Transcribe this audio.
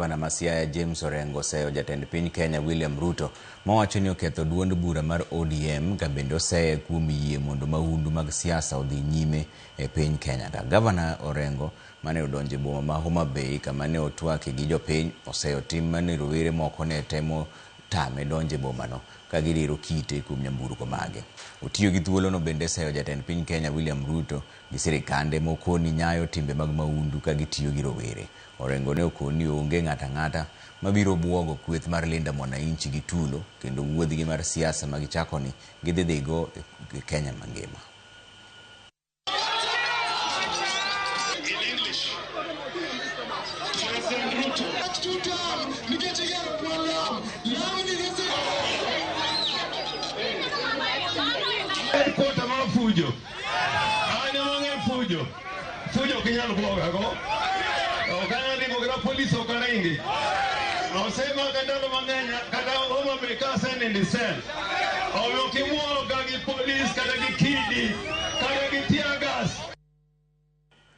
Bwana Masiaya James Orengo seyo jatend piny Kenya William Ruto mawacho ni oketho duond bura mar ODM ka bende oseye kuom yie mondo mahundu mag siasa odhi nyime e piny Kenya. Gavana Orengo mane odonje boma ma Homa Bay kama ne otwake gi jopiny oseyo tim mane rowere moko ne temo tame donje boma no ka gidiro kite kuom nyamburko mage. Otiyo gi thuolo no bende seyo jatend piny Kenya William Ruto gi sirikande mokoni nyayo timbe mag mahundu ka gitiyo gi rowere. Orengo ne okoni onge ng'ata mabiro buogo kweth mar Linda Mwananchi gi tulo kendo wuodhgi mar siasa magichako ni gidhigo e Kenya mangima. Kota ma fujo. Ana mange fujo. Fujo kinyalo bloga go. Okana ni mogra police okaringi. Osema kadalo mangenya kada Homa Bay ka send in the cell. Oyo kimuolo ka gi police kada gi kidi.